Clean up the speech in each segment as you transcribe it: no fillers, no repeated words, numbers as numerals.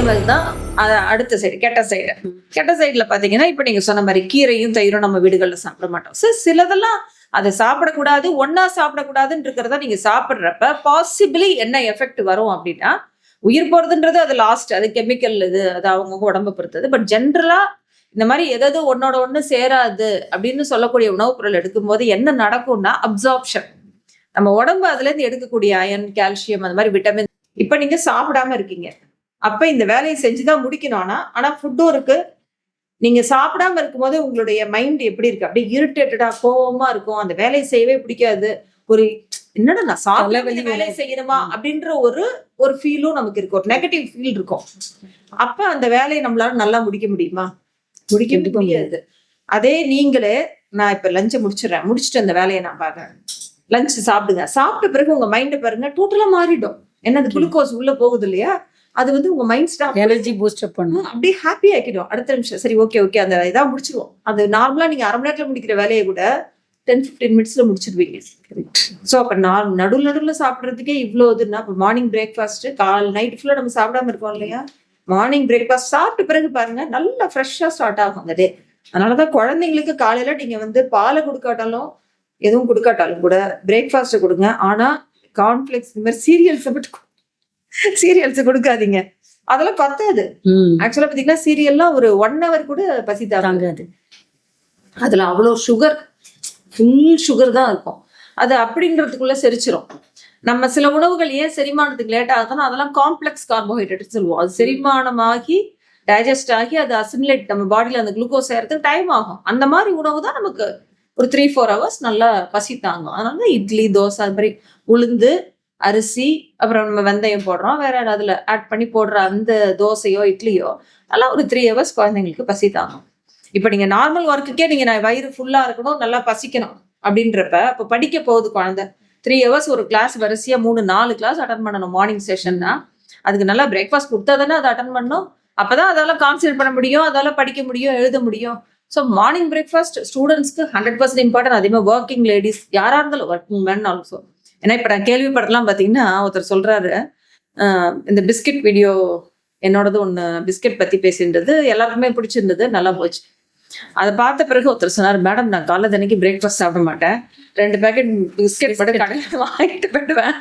மாதிரி தான் அடுத்த சைடு கெட்ட சைடுல பாத்தீங்கன்னா இப்ப நீங்க சொன்ன மாதிரி கீரையும் தயிரும் நம்ம வீடுகள்ல சாப்பிட மாட்டோம். சிலதெல்லாம் அதை சாப்பிடக்கூடாது, ஒன்னா சாப்பிடக்கூடாதுன்னு இருக்கிறதா நீங்க சாப்பிட்றப்ப பாசிபிளி என்ன எஃபெக்ட் வரும் அப்படின்னா, உயிர் போறதுன்றது அது லாஸ்ட், அது கெமிக்கல், அது அவங்க உடம்பு பொறுத்தது. பட் ஜென்ரலா இந்த மாதிரி எதாவது ஒன்னோட ஒண்ணு சேராது அப்படின்னு சொல்லக்கூடிய உணவுப் பொருள் எடுக்கும்போது என்ன நடக்கும்னா அப்சார்ப்ஷன், நம்ம உடம்பு அதுல இருந்து எடுக்கக்கூடிய அயன், கால்சியம், அந்த மாதிரி விட்டமின். இப்ப நீங்க சாப்பிடாம இருக்கீங்க, அப்ப இந்த வேலையை செஞ்சுதான் முடிக்கணும். ஆனா ஃபுட்டும் இருக்கு. நீங்க சாப்பிடாம இருக்கும்போது உங்களுடைய மைண்ட் எப்படி இருக்கு? அப்படியே இரிட்டேட்டடா, கோவமா இருக்கும். அந்த வேலையை செய்யவே பிடிக்காது. ஒரு என்னடா நான் சாப்பிட வேலையை செய்யணுமா அப்படின்ற ஒரு ஃபீலும் நமக்கு இருக்கு. ஒரு நெகட்டிவ் ஃபீல் இருக்கும். அப்ப அந்த வேலையை நம்மளால நல்லா முடிக்க முடியுமா? முடிக்க முடியாது. அதே நீங்களே நான் இப்ப லஞ்சை முடிச்சுட்டு அந்த வேலையை நான் பாக்குறேன், லஞ்ச் சாப்பிடுங்க. சாப்பிட்ட பிறகு உங்க மைண்ட் பாருங்க டோட்டலா மாறிடும். என்னது குளுக்கோஸ் உள்ள போகுது இல்லையா, அது வந்து உங்க mind stop energy boost up பண்ணும். அப்படியே ஹாப்பி ஆக்கிடும். அடுத்த நிமிஷம் சரி ஓகே அந்த இதா முடிச்சிருவோம். அது நார்மலா நீங்க அரை மணி நேரத்துல முடிக்கிற வேலையை கூட 10-15 மினிட்ஸ்ல முடிச்சிருவீங்க. ஸோ அப்ப நடுவுல சாப்பிட்றதுக்கே இவ்வளோ இதுன்னா, இப்போ மார்னிங் பிரேக்ஃபாஸ்ட் நைட் ஃபுல்லா நம்ம சாப்பிடாம இருக்கோம் இல்லையா, மார்னிங் பிரேக்ஃபாஸ்ட் சாப்பிட்ட பிறகு பாருங்க நல்லா ஃப்ரெஷ்ஷா ஸ்டார்ட் ஆகும் அந்த டே. அதனாலதான் குழந்தைங்களுக்கு காலையில நீங்க வந்து பாலை கொடுக்காட்டாலும் எதுவும் கொடுக்காட்டாலும் கூட பிரேக்ஃபாஸ்ட் கொடுங்க. ஆனா கார்ன்ஃபிளெக்ஸ் இந்த மாதிரி சீரியல்ஸ் கொடுக்காதீங்க, அதெல்லாம் பத்தாது. ஆக்சுவலா பாத்தீங்கன்னா சீரியல்லாம் ஒரு 1 hour கூட பசி தாங்காது. அதுல அவ்வளோ ஃபுல் சுகர் தான் இருக்கும். அது அப்படின்றதுக்குள்ள செரிச்சிரும். நம்ம சில உணவுகள் ஏன் செரிமானத்துக்கு லேட் ஆகுதுன்னா அதெல்லாம் காம்ப்ளெக்ஸ் கார்போஹைட்ரேட் சொல்லுவோம். அது செரிமானமாகி டைஜஸ்ட் ஆகி அது அசிமுலேட் நம்ம பாடியில அந்த குளுக்கோஸ் ஏறதுக்கு டைம் ஆகும். அந்த மாதிரி உணவு தான் நமக்கு ஒரு 3-4 hours நல்லா பசி தாங்கும். அதனால இட்லி, தோசை, அது மாதிரி உளுந்து, அரிசி, அப்புறம் நம்ம வெந்தயம் போடுறோம், வேற அதுல ஆட் பண்ணி போடுற அந்த தோசையோ இட்லியோ நல்லா ஒரு 3 hours குழந்தைங்களுக்கு பசி தாங்கும். இப்ப நீங்க நார்மல் ஒர்க்குக்கே நீங்க நான் வயிறு ஃபுல்லா இருக்கணும், நல்லா பசிக்கணும் அப்படின்றப்ப இப்ப படிக்க போகுது குழந்தை, 3 hours ஒரு கிளாஸ் வரிசையா 3-4 கிளாஸ் அட்டன் பண்ணணும் மார்னிங் செஷன்னா, அதுக்கு நல்லா பிரேக்ஃபாஸ்ட் கொடுத்தா தானே அதை அட்டன் பண்ணணும். அப்பதான் அதால கான்சென்ட்ரேட் பண்ண முடியும், அதால படிக்க முடியும், எழுத முடியும். ஸோ மார்னிங் பிரேக்ஃபாஸ்ட் ஸ்டூடெண்ட்ஸ்க்கு 100% இம்பார்ட்டன்ட். அதே மாதிரி ஒர்க்கிங் லேடிஸ் யாரா இருந்தாலும், ஒர்க்கிங் மேன் ஆல்சோ. ஏன்னா இப்ப நான் கேள்விப்படலாம் பாத்தீங்கன்னா, ஒருத்தர் சொல்றாரு இந்த பிஸ்கெட் வீடியோ என்னோடது ஒண்ணு பிஸ்கெட் பத்தி பேசின்றது எல்லாருக்குமே பிடிச்சிருந்தது, நல்லா போச்சு. அதை பார்த்த பிறகு ஒருத்தர் சொன்னார், மேடம் நான் காலைல தினைக்கு பிரேக்ஃபாஸ்ட் சாப்பிட மாட்டேன், 2 பேக்கெட் பிஸ்கெட் மட்டும் கடையில் வாங்கிட்டு போயிடுவேன்,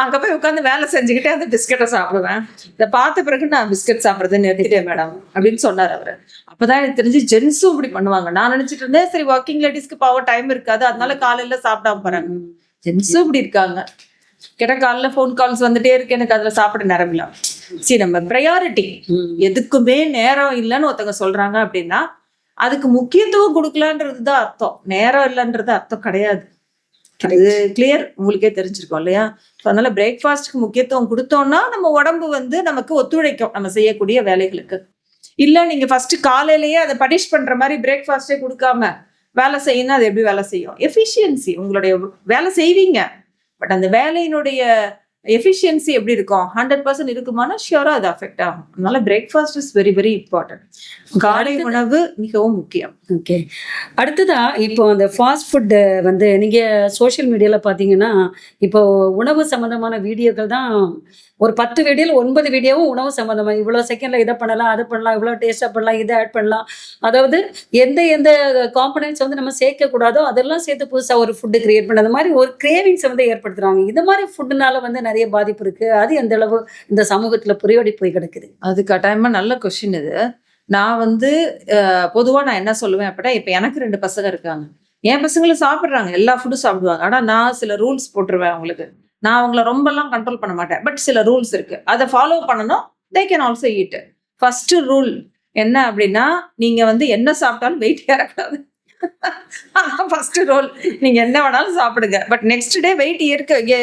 அங்கே போய் உட்காந்து வேலை செஞ்சுக்கிட்டே அந்த பிஸ்கெட்டை சாப்பிடுவேன், இதை பார்த்த பிறகு நான் பிஸ்கெட் சாப்பிட்றதை நிறுத்திட்டேன் மேடம் அப்படின்னு சொன்னார் அவர். அப்பதான் எனக்கு தெரிஞ்சு ஜென்ஸும் இப்படி பண்ணுவாங்க. நான் நினைச்சிட்டு இருந்தேன் சரி ஒர்க்கிங் லேடிஸ்க்கு பாவம் டைம் இருக்காது அதனால காலையில சாப்பிடாம போறாங்க. ஜென்ஸும் இப்படி இருக்காங்க. கேட்ட காலைல ஃபோன் கால்ஸ் வந்துட்டே இருக்கு, எனக்கு அதுல சாப்பிட நேரம் இல்லை. சரி நம்ம ப்ரையாரிட்டி எதுக்குமே நேரம் இல்லைன்னு ஒருத்தவங்க சொல்றாங்க அப்படின்னா அதுக்கு முக்கியத்துவம் கொடுக்கலான்றதுதான் அர்த்தம், நேரம் இல்லைன்றது அர்த்தம் கிடையாது. அது கிளியர், உங்களுக்கே தெரிஞ்சிருக்கோம் இல்லையா. அதனால பிரேக்ஃபாஸ்ட்க்கு முக்கியத்துவம் கொடுத்தோம்னா நம்ம உடம்பு வந்து நமக்கு ஒத்துழைக்கும் நம்ம செய்யக்கூடிய வேலைகளுக்கு. இல்ல நீங்க ஃபர்ஸ்ட் காலையிலேயே அதை பனிஷ் பண்ற மாதிரி பிரேக்ஃபாஸ்டே கொடுக்காம வேலை செய்யணும், அது எப்படி வேலை செய்யும்? எஃபிஷியன்சி, உங்களுடைய வேலை செய்வீங்க, பட் அந்த வேலையினுடைய எஃபிஷியன்சி எப்படி இருக்கும்? 100% இருக்குமானா ஷியோரா அது அஃபெக்ட் ஆகும். அதனால breakfast is very very important. காலை உணவு மிகவும் முக்கியம். ஓகே, அடுத்ததா இப்போ அந்த ஃபாஸ்ட் ஃபுட்டு வந்து நீங்க சோஷியல் மீடியால பாத்தீங்கன்னா இப்போ உணவு சம்பந்தமான வீடியோக்கள் தான் ஒரு 10 வீடியோல 9 வீடியோவும் உணவு சம்பந்தமா, இவ்வளவு செகண்ட்ல இதை பண்ணலாம், அதை பண்ணலாம், இவ்வளவு டேஸ்டா பண்ணலாம், இதை ஆட் பண்ணலாம், அதாவது எந்த காம்பனன்ட்ஸ் வந்து நம்ம சேர்க்க கூடாதோ அதெல்லாம் சேர்த்து புதுசா ஒரு ஃபுட்டு கிரியேட் பண்ண, அந்த மாதிரி ஒரு கிரேவிங்ஸ் வந்து ஏற்படுத்துறாங்க. இது மாதிரி ஃபுட்டுனால வந்து நிறைய பாதிப்பு இருக்கு. அது எந்த அளவு இந்த சமூகத்துல புரியோடி போய் கிடக்குது? அது கட்டாயமா நல்ல கொஸ்டின் இது. நான் வந்து பொதுவா நான் என்ன சொல்லுவேன் அப்படின்னா, இப்ப எனக்கு 2 பசங்க இருக்காங்க. என் பசங்களும் சாப்பிட்றாங்க, எல்லா ஃபுட்டும் சாப்பிடுவாங்க. ஆனா நான் சில ரூல்ஸ் போட்டுருவேன் அவங்களுக்கு. நான் அவங்கள ரொம்பலாம் கண்ட்ரோல் பண்ண மாட்டேன், பட் சில ரூல்ஸ் இருக்கு, அதை ஃபாலோ பண்ணணும். They can also eat. First rule என்ன அப்படின்னா, நீங்க வந்து என்ன சாப்பிட்டாலும் வெயிட் ஏறக்கூடாது. ஃபர்ஸ்ட் ரூல், நீங்க என்ன வேணாலும் சாப்பிடுங்க, பட் நெக்ஸ்ட் டே வெயிட்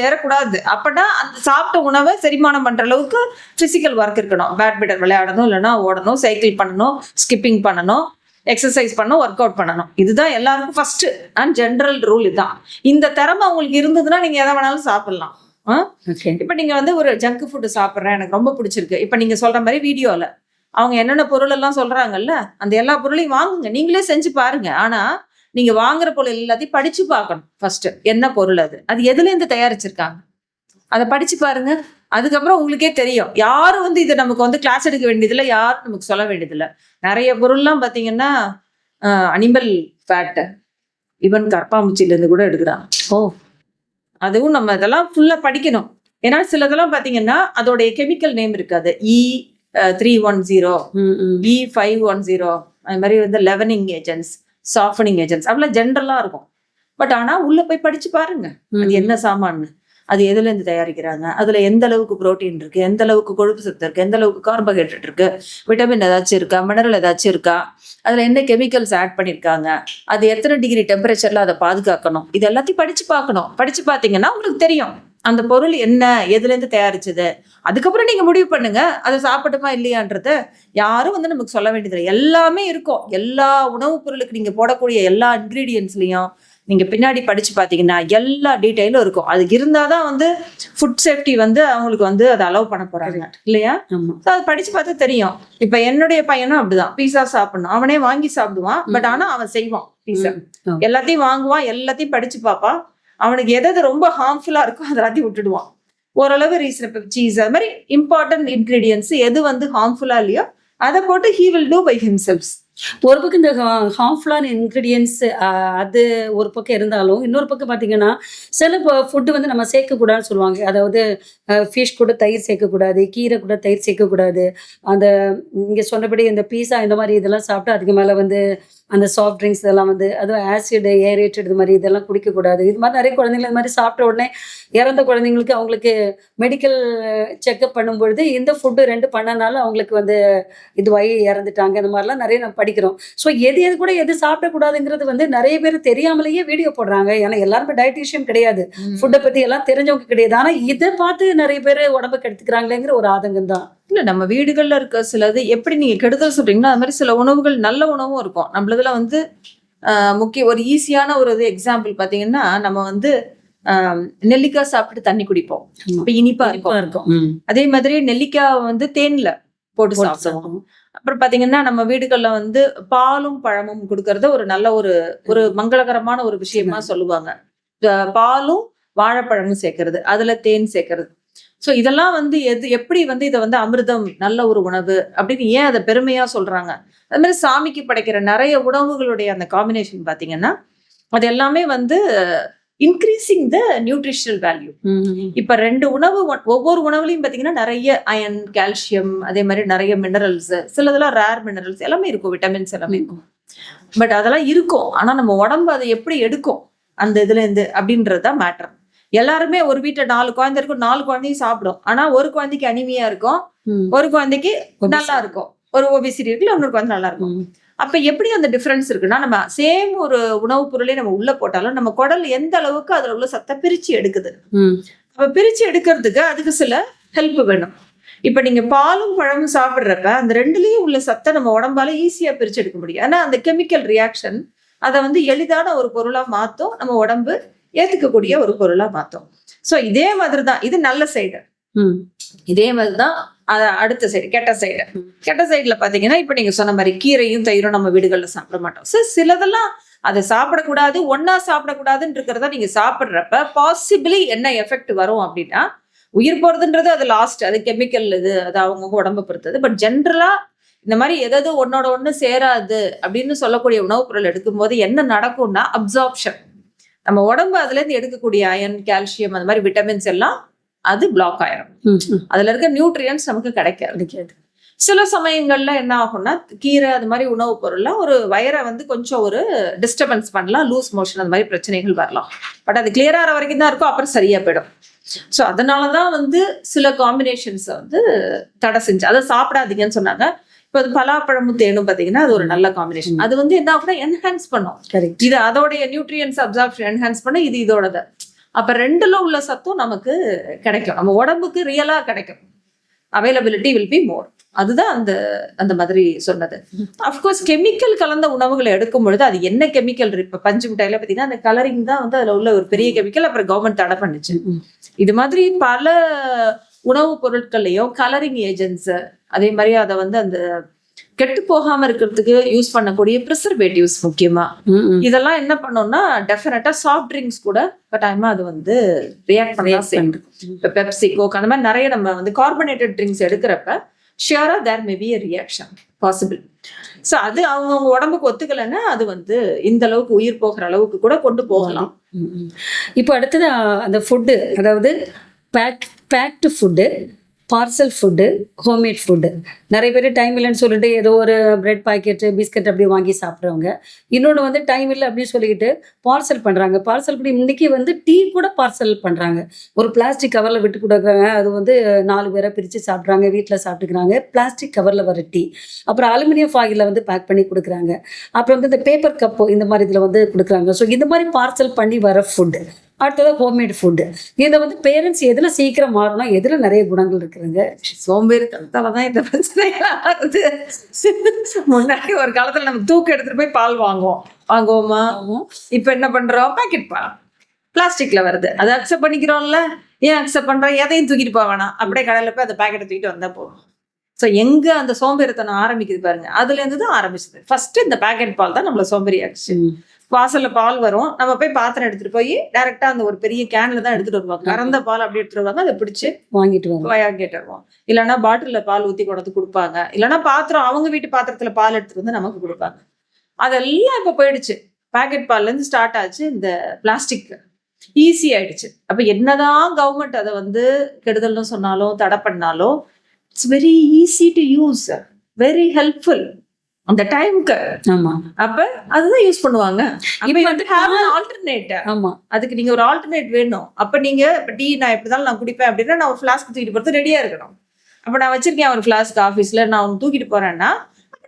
ஏறக்கூடாது. அப்பனா அந்த சாப்பிட்ட உணவை செரிமானம் பண்ற அளவுக்கு பிசிக்கல் ஒர்க் இருக்கணும். பேட்மிண்டன் விளையாடணும், இல்லைன்னா ஓடணும், சைக்கிள் பண்ணணும், ஸ்கிப்பிங் பண்ணணும், எக்ஸசைஸ் பண்ணணும், ஒர்க் அவுட் பண்ணணும். இதுதான் எல்லாருக்கும் ஃபர்ஸ்ட் அண்ட் ஜென்ரல் ரூல். இதுதான். இந்த திறமை உங்களுக்கு இருந்ததுன்னா நீங்க எதை வேணாலும் சாப்பிடலாம். இப்ப நீங்க வந்து ஒரு ஜங்க் ஃபுட் சாப்பிட்றேன், எனக்கு ரொம்ப பிடிச்சிருக்கு, இப்ப நீங்க சொல்ற மாதிரி வீடியோல அவங்க என்னென்ன பொருள் எல்லாம் சொல்றாங்கல்ல, அந்த எல்லா பொருளையும் வாங்குங்க, நீங்களே செஞ்சு பாருங்க. ஆனா நீங்க வாங்குற பொருள் எல்லாத்தையும் படிச்சு பார்க்கணும். ஃபர்ஸ்ட் என்ன பொருள், அது எதுல இருந்து தயாரிச்சிருக்காங்க அதை படிச்சு பாருங்க. அதுக்கப்புறம் உங்களுக்கே தெரியும் யாரும் வந்து இதை நமக்கு வந்து கிளாஸ் எடுக்க வேண்டியதில்லை, யாரும் நமக்கு சொல்ல வேண்டியதில்லை. நிறைய பொருள்லாம் பார்த்தீங்கன்னா அனிமல் ஃபேட்டு, ஈவன் கற்பாம்பூச்சிலேருந்து கூட எடுக்கிறாங்க. அதுவும் நம்ம இதெல்லாம் ஃபுல்லாக படிக்கணும். ஏன்னா சிலதெல்லாம் பார்த்தீங்கன்னா அதோடைய கெமிக்கல் நேம் இருக்காது. E310, E510, அது மாதிரி வந்து லெவனிங் ஏஜென்ட்ஸ், சாஃபனிங் ஏஜென்ட்ஸ், அவ்வளோ ஜென்ரலாக இருக்கும். பட் ஆனால் உள்ள போய் படிச்சு பாருங்க அது என்ன சாமான்னு, அது எதுல இருந்து தயாரிக்கிறாங்க, அதுல எந்த அளவுக்கு புரோட்டீன் இருக்கு, எந்த அளவுக்கு கொழுப்பு சத்து இருக்கு, எந்த அளவுக்கு கார்போஹைட்ரேட் இருக்கு, விட்டமின் ஏதாச்சும் இருக்கா, மினரல் ஏதாச்சும் இருக்கா, அதுல என்ன கெமிக்கல்ஸ் ஆட் பண்ணிருக்காங்க, அது எத்தனை டிகிரி டெம்பரேச்சர்ல அதை பாதுகாக்கணும், இது எல்லாத்தையும் படிச்சு பார்க்கணும். படிச்சு பார்த்தீங்கன்னா உங்களுக்கு தெரியும் அந்த பொருள் என்ன, எதுல இருந்து தயாரிச்சது. அதுக்கப்புறம் நீங்க முடிவு பண்ணுங்க அதை சாப்பிட்டுமா இல்லையான்றது. யாரும் வந்து நமக்கு சொல்ல வேண்டியதில்லை, எல்லாமே இருக்கும். எல்லா உணவுப் பொருளுக்கு நீங்க போடக்கூடிய எல்லா இன்கிரீடியன்ஸ்லயும் நீங்க பின்னாடி படிச்சு பார்த்தீங்கன்னா எல்லா டீட்டெயிலும் இருக்கும். அது இருந்தாதான் வந்து ஃபுட் சேஃப்டி வந்து அவங்களுக்கு வந்து அதை அலோவ் பண்ண போறாங்க இல்லையா? அது படிச்சு பார்த்தா தெரியும். இப்ப என்னுடைய பையனும் அப்படிதான், பீஸா சாப்பிடணும் அவனே வாங்கி சாப்பிடுவான். பட் ஆனா அவன் செய்வான் பீஸா, எல்லாத்தையும் வாங்குவான், எல்லாத்தையும் படிச்சு பார்ப்பான். அவனுக்கு எதாவது ரொம்ப ஹார்ம்ஃபுல்லா இருக்கும் அது எல்லாத்தையும் விட்டுடுவான். ஓரளவு ரீசனபிள் சீஸ், அது மாதிரி இம்பார்ட்டன்ட் இன்கிரீடியன்ஸ் எது வந்து ஹார்ம்ஃபுல்லா இல்லையோ அதை போட்டு he will do by himself. ஒரு பக்கம் இந்த ஹார்ம்ஃபுல்லான இன்க்ரீடியன்ஸ் அது ஒரு பக்கம் இருந்தாலும், இன்னொரு பக்கம் பார்த்தீங்கன்னா சில ஃபுட்டு வந்து நம்ம சேர்க்கக்கூடாதுன்னு சொல்லுவாங்க. அதாவது ஃபிஷ் கூட தயிர் சேர்க்கக்கூடாது, கீரை கூட தயிர் சேர்க்கக்கூடாது. அந்த நீங்கள் சொன்னபடி இந்த பீஸா இந்த மாதிரி இதெல்லாம் சாப்பிட்டு அதுக்கு மேலே வந்து அந்த சாஃப்ட் ட்ரிங்க்ஸ் இதெல்லாம் வந்து அதுவும் ஆசிட் ஏரேட்டட் இது மாதிரி இதெல்லாம் குடிக்கக்கூடாது. இது மாதிரி நிறைய குழந்தைங்க இது மாதிரி சாப்பிட்ட உடனே இறந்த குழந்தைங்களுக்கு அவங்களுக்கு மெடிக்கல் செக்அப் பண்ணும்பொழுது இந்த ஃபுட்டு 2 பண்ணனால அவங்களுக்கு வந்து இதுவாகி இறந்துட்டாங்க. இந்த மாதிரிலாம் நிறைய நம்ம படிக்கிறோம். ஸோ எது கூட எது சாப்பிடக்கூடாதுங்கிறது வந்து நிறைய பேர் தெரியாமலேயே வீடியோ போடுறாங்க. ஏன்னா எல்லாருமே டயட்டீஷியன் கிடையாது, ஃபுட்டை பற்றி எல்லாம் தெரிஞ்சவங்க கிடையாது. ஆனால் இதை பார்த்து நிறைய பேர் உடம்புக்கு எடுத்துக்கிறாங்களேங்கிற ஒரு ஆதங்கம் தான். இல்லை, நம்ம வீடுகளில் இருக்க சிலது எப்படி நீங்கள் கெடுதல் சொல்கிறீங்களோ அது மாதிரி சில உணவுகள் நல்ல உணவும் இருக்கும். நம்மளதுல வந்து முக்கிய ஒரு ஈஸியான ஒரு இது எக்ஸாம்பிள் பார்த்தீங்கன்னா, நம்ம வந்து நெல்லிக்காய் சாப்பிட்டு தண்ணி குடிப்போம், இப்போ இனிப்பா இருக்கும். அதே மாதிரி நெல்லிக்காய் வந்து தேன்ல போட்டு சாப்பிடுவோம். அப்புறம் பார்த்தீங்கன்னா நம்ம வீடுகளில் வந்து பாலும் பழமும் கொடுக்கறத ஒரு நல்ல ஒரு மங்களகரமான ஒரு விஷயமா சொல்லுவாங்க. பாலும் வாழைப்பழமும் சேர்க்கறது, அதுல தேன் சேர்க்கறது. ஸோ இதெல்லாம் வந்து எப்படி வந்து இதை வந்து அமிர்தம், நல்ல ஒரு உணவு அப்படின்னு ஏன் அதை பெருமையா சொல்றாங்க. அது மாதிரி சாமிக்கு படைக்கிற நிறைய உணவுகளுடைய அந்த காம்பினேஷன் பார்த்தீங்கன்னா அது எல்லாமே வந்து இன்க்ரீசிங் த நியூட்ரிஷனல் வேல்யூ. இப்ப 2 உணவு, ஒவ்வொரு உணவுலையும் பார்த்தீங்கன்னா நிறைய அயன், கால்சியம், அதே மாதிரி நிறைய மினரல்ஸ், சிலதெல்லாம் ரேர் மினரல்ஸ் எல்லாமே இருக்கும், விட்டமின்ஸ் எல்லாமே இருக்கும். பட் அதெல்லாம் இருக்கும், ஆனா நம்ம உடம்பு அதை எப்படி எடுக்கும் அந்த இதுல இருந்து அப்படின்றதுதான் மேட்டர். எல்லாருமே ஒரு வீட்டுல 4 குழந்தை இருக்கும், 4 குழந்தையும் சாப்பிடும். ஆனா ஒரு குழந்தைக்கு அனிமியா இருக்கும், ஒரு குழந்தைக்கு நல்லா இருக்கும், ஒரு ஒபிசிட்டி இருக்குல்ல, இன்னொரு குழந்தை நல்லா இருக்கும். அப்ப எப்படி அந்த டிஃபரன்ஸ் இருக்குன்னா, நம்ம சேம் ஒரு உணவுப் பொருளை நம்ம உள்ள போட்டாலும் நம்ம குடல் எந்த அளவுக்கு அதுல உள்ள சத்தை பிரிச்சு எடுக்குது. அப்ப பிரிச்சு எடுக்கிறதுக்கு அதுக்கு சில ஹெல்ப் வேணும். இப்ப நீங்க பாலும் பழமும் சாப்பிடுறப்ப அந்த 2லயும் உள்ள சத்தை நம்ம உடம்பால ஈஸியா பிரிச்சு எடுக்க முடியும். ஆனா அந்த கெமிக்கல் ரியாக்ஷன் அதை வந்து எளிதான ஒரு பொருளா மாத்தும், நம்ம உடம்பு ஏத்துக்கக்கூடிய ஒரு பொருளா மாத்தோம். சோ இதே மாதிரிதான் இது நல்ல சைடு, இதே மாதிரிதான் அடுத்த சைடு கெட்ட சைடுல பாத்தீங்கன்னா இப்ப நீங்க சொன்ன மாதிரி கீரையும் தயிரும் நம்ம வீடுகள்ல சாப்பிட மாட்டோம். சிலதெல்லாம் அதை சாப்பிடக்கூடாது, ஒன்னா சாப்பிடக்கூடாதுன்னு இருக்கிறதா நீங்க சாப்பிடுறப்ப பாசிபிளி என்ன எஃபெக்ட் வரும் அப்படின்னா, உயிர் போறதுன்றது அது லாஸ்ட், அது கெமிக்கல், இது அது அவங்க உடம்பை பொறுத்தது. பட் ஜென்ரலா இந்த மாதிரி எதாவது ஒன்னோட ஒண்ணு சேராது அப்படின்னு சொல்லக்கூடிய உணவுப் பொருள் எடுக்கும் போது என்ன நடக்கும்னா, அப்சார்ப்ஷன், நம்ம உடம்பு அதுல இருந்து எடுக்கக்கூடிய அயன், கால்சியம், அந்த மாதிரி விட்டமின்ஸ் எல்லாம் அது பிளாக் ஆயிரும். அதுல இருக்க நியூட்ரியன்ஸ் நமக்கு கிடைக்காது. சில சமயங்கள்ல என்ன ஆகும்னா, கீரை அது மாதிரி உணவுப் பொருள்லாம் ஒரு வயிறை வந்து கொஞ்சம் ஒரு டிஸ்டர்பன்ஸ் பண்ணலாம், லூஸ் மோஷன் அந்த மாதிரி பிரச்சனைகள் வரலாம். பட் அது கிளியர் ஆகிற வரைக்கும் தான் இருக்கும், அப்புறம் சரியா போயிடும். ஸோ அதனாலதான் வந்து சில காம்பினேஷன்ஸை வந்து தடை செஞ்சு அதை சாப்பிடாதீங்கன்னு சொன்னாங்க. இப்போ அது பலாப்பழமும் தேனும் பார்த்தீங்கன்னா அது ஒரு நல்ல காம்பினேஷன். அது வந்து என்ன ஆகும்னா என்ஹான்ஸ் பண்ணும், இது அதோடைய நியூட்ரியன்ஸ் அப்சார்ப்ஷன் என்ஹான்ஸ் பண்ண, இது இதோடது. அப்ப 2ல உள்ள சத்தும் நமக்கு கிடைக்கும், நம்ம உடம்புக்கு ரியலா கிடைக்கும். Availability will be more. அதுதான் அந்த மாதிரி சொன்னது. அஃப்கோர்ஸ் கெமிக்கல் கலந்த உணவுகளை எடுக்கும் பொழுது அது என்ன கெமிக்கல், இப்ப பஞ்சு மிட்டாயில பார்த்தீங்கன்னா அந்த கலரிங் தான் வந்து அதுல உள்ள ஒரு பெரிய கெமிக்கல். அப்புறம் கவர்மெண்ட் தடை பண்ணுச்சு. இது மாதிரி பல உணவுப் பொருட்கள்லையும் கலரிங் ஏஜென்ட்ஸ், அதே மாதிரி அதை வந்து அந்த கெட்டு போகாம இருக்கிறதுக்கு யூஸ் பண்ணக்கூடிய ப்ரிசர்வேட்டிவ்ஸ் முக்கியமா. இதெல்லாம் என்ன பண்ணோம்னா டெஃபினட்டா சாஃப்ட் ட்ரிங்க்ஸ் கூட கட்டாயமா அது வந்து ரியாக்ட் பண்ணலாம். இப்போ பெப்சி, கோக் அந்த மாதிரி நிறைய நம்ம வந்து கார்பனேட்டட் ட்ரிங்க்ஸ் எடுக்கிறப்ப ஷியரா there may be a reaction possible. So அது அவங்க உடம்புக்கு ஒத்துக்கலைன்னா அது வந்து இந்த அளவுக்கு உயிர் போகிற அளவுக்கு கூட கொண்டு போகலாம். இப்போ அடுத்தது அந்த ஃபுட்டு, அதாவது packed food, parcel food, homemade food. நிறைய பேர் டைம் இல்லைன்னு சொல்லிட்டு ஏதோ ஒரு பிரெட் பாக்கெட்டு, பிஸ்கட் அப்படி வாங்கி சாப்பிட்றவங்க. இன்னொன்று வந்து டைம் இல்லை அப்படின்னு சொல்லிக்கிட்டு பார்சல் பண்ணுறாங்க. பார்சல் பண்ணி இன்றைக்கி வந்து டீ கூட பார்சல் பண்ணுறாங்க. ஒரு பிளாஸ்டிக் கவரில் விட்டு கொடுக்குறாங்க. அது வந்து 4 பேரை பிரித்து சாப்பிட்றாங்க, வீட்டில் சாப்பிட்டுக்கிறாங்க. பிளாஸ்டிக் கவரில் வர டீ. அப்புறம் அலுமினியம் ஃபாயிலில் வந்து பேக் பண்ணி கொடுக்குறாங்க. அப்புறம் வந்து இந்த பேப்பர் கப்பு இந்த மாதிரி இதில் வந்து கொடுக்குறாங்க. ஸோ இந்த மாதிரி பார்சல் பண்ணி வர ஃபுட்டு. அடுத்தது ஹோம்மேட் ஃபுட்டு. இதில் வந்து பேரண்ட்ஸ் எதில் சீக்கிரம் மாறணும், எதில் நிறைய குணங்கள் இருக்குதுங்க? சோம்பேறித்தனத்தால தான் இந்த பிரச்சனைலாம் வருது. முன்னாடி ஒரு காலத்தில் நம்ம தூக்கு எடுத்துகிட்டு போய் பால் வாங்குவோமா? இப்போ என்ன பண்ணுறோம்? பேக்கெட் பால் பிளாஸ்டிக்ல வருது. அதை அக்செப்ட் பண்ணிக்கிறோம்ல. ஏன் அக்செப்ட் பண்ணுறோம்? எதையும் தூக்கிட்டு போக வேணாம், அப்படியே கடையில் போய் அந்த பேக்கெட்டை தூக்கிட்டு வந்தால் போதும். ஸோ எங்கே அந்த சோம்பேறித்தனம் ஆரம்பிக்குது பாருங்க, அதுலேருந்து தான் ஆரம்பிச்சது. ஃபர்ஸ்ட் இந்த பேக்கெட் பால் தான் நம்மளை சோம்பேறி ஆச்சு. வாசல்ல பால் வரும், நம்ம போய் பாத்திரம் எடுத்துட்டு போய் டைரக்டா அந்த ஒரு பெரிய கேன்ல தான் எடுத்துட்டு வருவாங்க. கறந்த பால் அப்படி எடுத்துட்டு வருவாங்க, அதை பிடிச்சு வாங்கிட்டு வருவோம். இல்லைன்னா பாட்டில்ல பால் ஊத்தி கொண்டு கொடுப்பாங்க. இல்லைன்னா பாத்திரம், அவங்க வீட்டு பாத்திரத்துல பால் எடுத்துட்டு வந்து நமக்கு கொடுப்பாங்க. அதெல்லாம் இப்ப போயிடுச்சு. பேக்கெட் பால்ல இருந்து ஸ்டார்ட் ஆச்சு இந்த பிளாஸ்டிக். ஈஸி ஆயிடுச்சு. அப்ப என்னதான் கவர்மெண்ட் அதை வந்து கெடுதல்னு சொன்னாலும் தடை பண்ணாலும் it's very easy to use, very helpful அந்த டைமுக்கு. ஆமா, அப்ப அதுதான் யூஸ் பண்ணுவாங்க. ஆமா, அதுக்கு நீங்க ஒரு ஆல்டர்னேட் வேணும். அப்ப நீங்க டீ நான் எப்படிதான் நான் குடிப்பேன் அப்படின்னா நான் ஒரு ஃபிளாஸ்க் தூக்கிட்டு போறது ரெடியா இருக்கணும். அப்ப நான் வச்சிருக்கேன் ஒரு ஃபிளாஸ்க் ஆஃபீஸ்ல, நான் தூக்கிட்டு போறேன்னா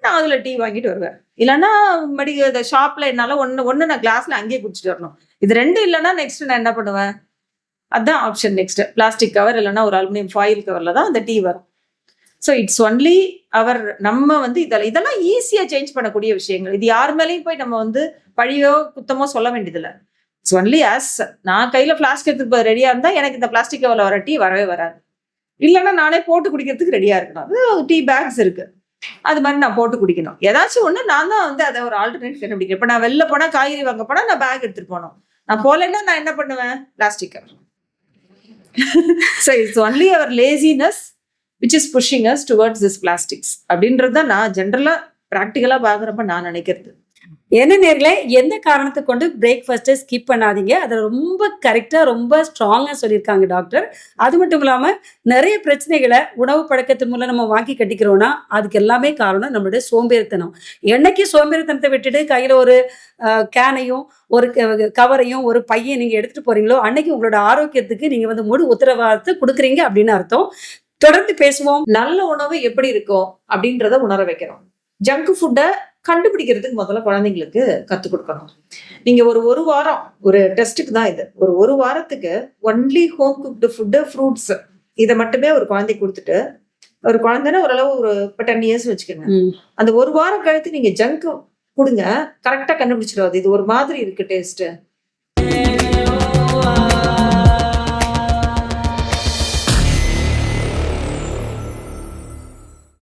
நான் அதுல டீ வாங்கிட்டு வருவேன். இல்லைன்னா இந்த ஷாப்ல என்னால ஒன்னு நான் கிளாஸ்ல அங்கேயே குடிச்சிட்டு வரணும். இது ரெண்டு இல்லைன்னா நெக்ஸ்ட் நான் என்ன பண்ணுவேன்? அதுதான் ஆப்ஷன். நெக்ஸ்ட் பிளாஸ்டிக் கவர் இல்லைன்னா ஒரு அலுமினியம் ஃபாயில் கவர்ல தான் அந்த டீ வரும். ஸோ இட்ஸ் ஒன்லி நம்ம வந்து இதெல்லாம் ஈஸியா சேஞ்ச் பண்ணக்கூடிய விஷயங்கள். இது யார் மேலேயும் போய் நம்ம வந்து பழியோ குத்தமோ சொல்ல வேண்டியதில்லை. இட்ஸ் ஒன்லி ஆஸ் நான் கையில பிளாஸ்டிக் எடுத்துக்கு ரெடியா இருந்தா எனக்கு இந்த பிளாஸ்டிக் கவர்ல வர டீ வரவே வராது. இல்லைன்னா நானே போட்டு குடிக்கிறதுக்கு ரெடியா இருக்கணும். அது டீ பேக்ஸ் இருக்கு, அது மாதிரி நான் போட்டு குடிக்கணும். ஏதாச்சும் ஒண்ணு நான் தான் வந்து அதை ஒரு ஆல்டர்னேட் கண்டுபிடிக்கிறேன். இப்ப நான் வெளில போனா, காய்கறி வாங்க போனா நான் பேக் எடுத்துட்டு போனோம். நான் போலன்னா நான் என்ன பண்ணுவேன்? Plastic cover. So it's only our laziness which is pushing us towards this plastics அப்படின்றத நான் ஜென்ரலா பிராக்டிகலா பாக்குறப்ப நான் நினைக்கிறது. என்ன நேர்களே, எந்த காரணத்தை கொண்டு பிரேக்ஃபாஸ்ட்டை ஸ்கிப் பண்ணாதீங்க. அதை ரொம்ப கரெக்டாக ரொம்ப ஸ்ட்ராங்காக சொல்லியிருக்காங்க டாக்டர். அது மட்டும் இல்லாமல் நிறைய பிரச்சனைகளை உணவு பழக்கத்தின் மூலம் நம்ம வாங்கி கட்டிக்கிறோன்னா அதுக்கு எல்லாமே காரணம் நம்மளுடைய சோம்பேறித்தனம். என்னைக்கு சோம்பேறித்தனத்தை விட்டுட்டு கையில் ஒரு கேனையும் ஒரு கவரையும் ஒரு பையன் நீங்கள் எடுத்துகிட்டு போகிறீங்களோ அன்னைக்கு உங்களோட ஆரோக்கியத்துக்கு நீங்கள் வந்து முழு உத்தரவாதத்தை கொடுக்குறீங்க அப்படின்னு அர்த்தம். தொடர்ந்து பேசுவோம். நல்ல உணவு எப்படி இருக்கும் அப்படின்றத உணர வைக்கிறோம். ஜங்க் ஃபுட்டை கண்டுபிடிக்கிறதுக்கு முதல்ல குழந்தைங்களுக்கு கற்றுக் கொடுக்கணும். நீங்க ஒரு வாரம் ஒரு டெஸ்ட்டுக்கு தான் இது. ஒரு வாரத்துக்கு only home cooked food, fruits இதை மட்டுமே ஒரு குழந்தைக்கு கொடுத்துட்டு, ஒரு குழந்தைன்னா ஓரளவு ஒரு 10 years வச்சுக்கோங்க. அந்த ஒரு வாரம் கழித்து நீங்க ஜங்க் கொடுங்க, கரெக்டா கண்டுபிடிச்சிடாது. இது ஒரு மாதிரி இருக்கு டேஸ்ட்.